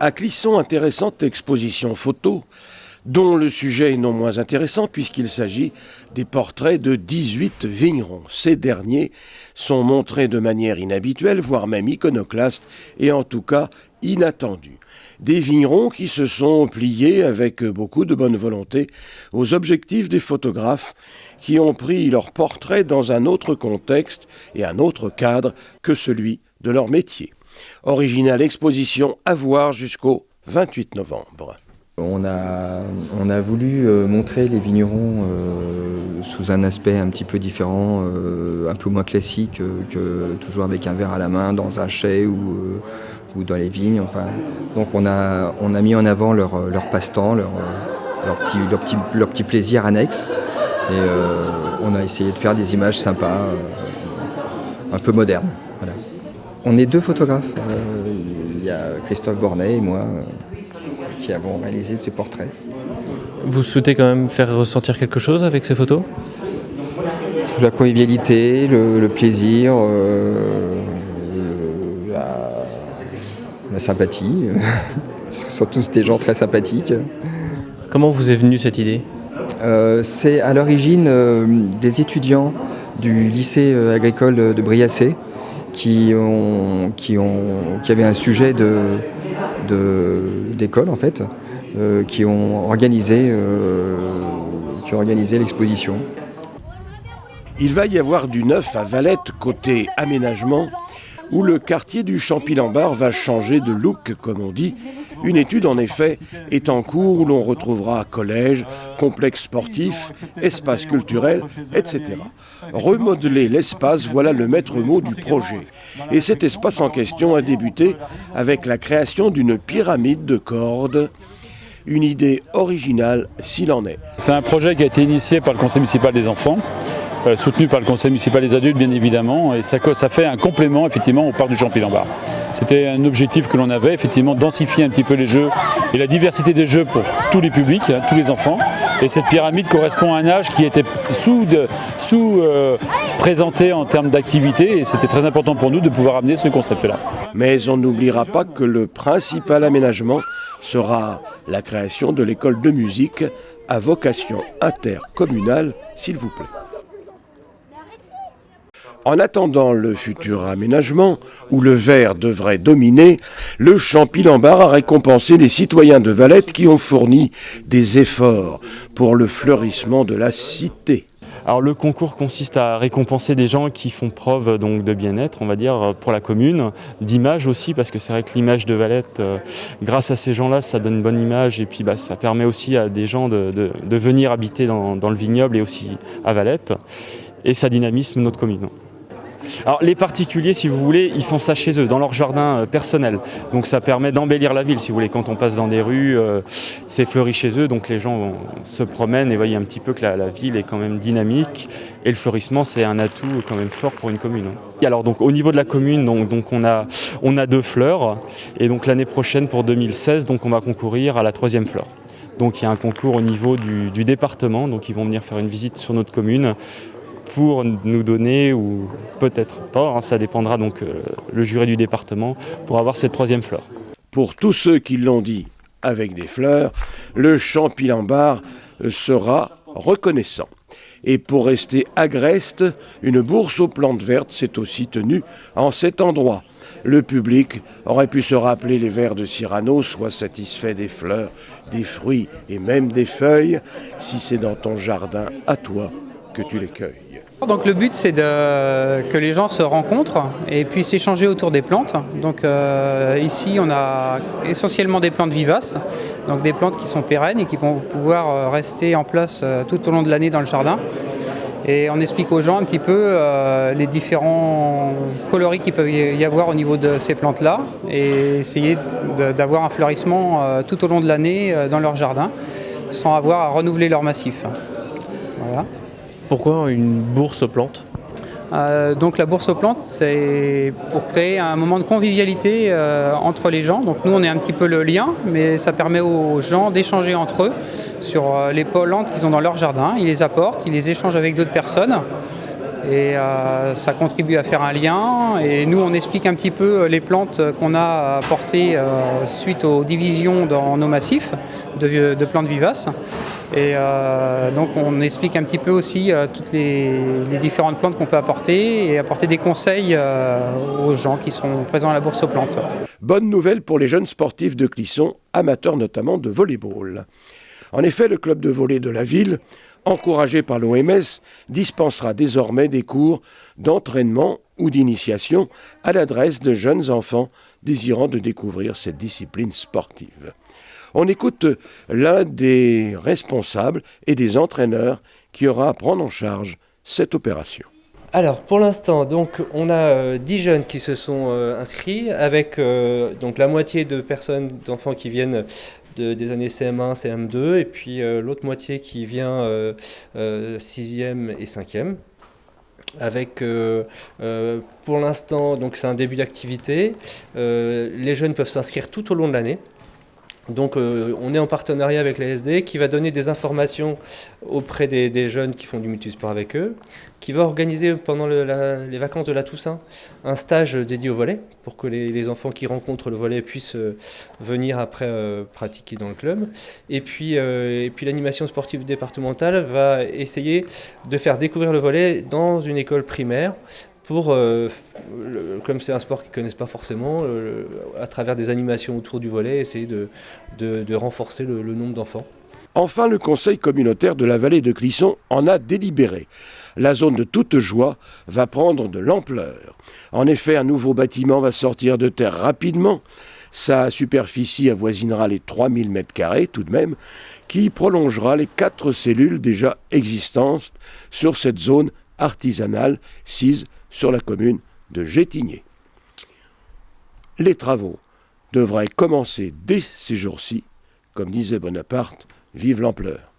À Clisson, intéressante exposition photo, dont le sujet est non moins intéressant puisqu'il s'agit des portraits de 18 vignerons. Ces derniers sont montrés de manière inhabituelle, voire même iconoclaste, et en tout cas inattendue. Des vignerons qui se sont pliés avec beaucoup de bonne volonté aux objectifs des photographes qui ont pris leurs portraits dans un autre contexte et un autre cadre que celui de leur métier. Originale exposition à voir jusqu'au 28 novembre. On a voulu montrer les vignerons sous un aspect un petit peu différent, un peu moins classique que toujours avec un verre à la main dans un chai ou dans les vignes. Enfin, donc on a mis en avant leur passe-temps, leur petit plaisir annexe. Et on a essayé de faire des images sympas, un peu modernes. Voilà. On est deux photographes. Il y a Christophe Bornet et moi qui avons réalisé ces portraits. Vous souhaitez quand même faire ressentir quelque chose avec ces photos ? La convivialité, le plaisir, la sympathie. Parce que sont tous des gens très sympathiques. Comment vous est venue cette idée ? C'est à l'origine des étudiants du lycée agricole de Briassé qui avaient un sujet d'école en fait, qui ont organisé l'exposition. Il va y avoir du neuf à Valette côté aménagement, où le quartier du Champy-Lambart va changer de look, comme on dit. Une étude, en effet, est en cours où l'on retrouvera collège, complexe sportif, espace culturel, etc. Remodeler l'espace, voilà le maître mot du projet. Et cet espace en question a débuté avec la création d'une pyramide de cordes. Une idée originale, s'il en est. C'est un projet qui a été initié par le conseil municipal des enfants, soutenu par le conseil municipal des adultes bien évidemment, et ça fait un complément effectivement au parc du Champy-Lambart. C'était un objectif que l'on avait, effectivement, densifier un petit peu les jeux et la diversité des jeux pour tous les publics, tous les enfants. Et cette pyramide correspond à un âge qui était sous-présenté en termes d'activité, et c'était très important pour nous de pouvoir amener ce concept-là. Mais on n'oubliera pas que le principal aménagement sera la création de l'école de musique à vocation intercommunale, s'il vous plaît. En attendant le futur aménagement, où le vert devrait dominer, le Champy-Lambart a récompensé les citoyens de Valette qui ont fourni des efforts pour le fleurissement de la cité. Alors le concours consiste à récompenser des gens qui font preuve donc, de bien-être, on va dire, pour la commune, d'image aussi, parce que c'est vrai que l'image de Valette, grâce à ces gens-là, ça donne une bonne image, et puis ça permet aussi à des gens de venir habiter dans le vignoble et aussi à Valette, et ça dynamise notre commune. Alors les particuliers, si vous voulez, ils font ça chez eux, dans leur jardin personnel. Donc ça permet d'embellir la ville, si vous voulez. Quand on passe dans des rues, c'est fleuri chez eux, donc les gens se promènent et voient un petit peu que la ville est quand même dynamique. Et le fleurissement, c'est un atout quand même fort pour une commune. Et alors donc au niveau de la commune, donc on a 2 fleurs. Et donc l'année prochaine, pour 2016, donc on va concourir à la 3e fleur. Donc il y a un concours au niveau du département, donc ils vont venir faire une visite sur notre commune pour nous donner, ou peut-être pas, ça dépendra donc le jury du département, pour avoir cette 3e fleur. Pour tous ceux qui l'ont dit avec des fleurs, le Champy-Lambart sera reconnaissant. Et pour rester agreste, une bourse aux plantes vertes s'est aussi tenue en cet endroit. Le public aurait pu se rappeler les vers de Cyrano, soit satisfait des fleurs, des fruits et même des feuilles, si c'est dans ton jardin à toi que tu les cueilles. Donc le but c'est que les gens se rencontrent et puissent échanger autour des plantes. Donc ici on a essentiellement des plantes vivaces, donc des plantes qui sont pérennes et qui vont pouvoir rester en place tout au long de l'année dans le jardin. Et on explique aux gens un petit peu les différents coloris qu'il peut y avoir au niveau de ces plantes-là et essayer d'avoir un fleurissement tout au long de l'année dans leur jardin sans avoir à renouveler leur massif. Voilà. Pourquoi une bourse aux plantes ? Donc la bourse aux plantes, c'est pour créer un moment de convivialité entre les gens. Donc nous, on est un petit peu le lien, mais ça permet aux gens d'échanger entre eux sur les plantes qu'ils ont dans leur jardin. Ils les apportent, ils les échangent avec d'autres personnes Et ça contribue à faire un lien. Et nous, on explique un petit peu les plantes qu'on a apportées suite aux divisions dans nos massifs de plantes vivaces. Et donc on explique un petit peu aussi toutes les différentes plantes qu'on peut apporter et apporter des conseils aux gens qui sont présents à la bourse aux plantes. Bonne nouvelle pour les jeunes sportifs de Clisson, amateurs notamment de volley-ball. En effet, le club de volley de la ville, encouragé par l'OMS, dispensera désormais des cours d'entraînement ou d'initiation à l'adresse de jeunes enfants désirant de découvrir cette discipline sportive. On écoute l'un des responsables et des entraîneurs qui aura à prendre en charge cette opération. Alors pour l'instant, donc on a 10 jeunes qui se sont inscrits avec donc la moitié de personnes, d'enfants qui viennent des années CM1, CM2 et puis l'autre moitié qui vient 6e et 5e. Avec pour l'instant, donc c'est un début d'activité, les jeunes peuvent s'inscrire tout au long de l'année. Donc on est en partenariat avec l'ASD qui va donner des informations auprès des jeunes qui font du multisport avec eux, qui va organiser pendant les vacances de la Toussaint un stage dédié au volley pour que les enfants qui rencontrent le volley puissent venir après pratiquer dans le club. Et puis l'animation sportive départementale va essayer de faire découvrir le volley dans une école primaire pour, comme c'est un sport qu'ils ne connaissent pas forcément, à travers des animations autour du volley, essayer de renforcer le nombre d'enfants. Enfin, le conseil communautaire de la vallée de Clisson en a délibéré. La zone de toute joie va prendre de l'ampleur. En effet, un nouveau bâtiment va sortir de terre rapidement. Sa superficie avoisinera les 3000 m² tout de même, qui prolongera les 4 cellules déjà existantes sur cette zone artisanale sise sur la commune de Gétigné. Les travaux devraient commencer dès ces jours-ci. Comme disait Bonaparte, vive l'ampleur.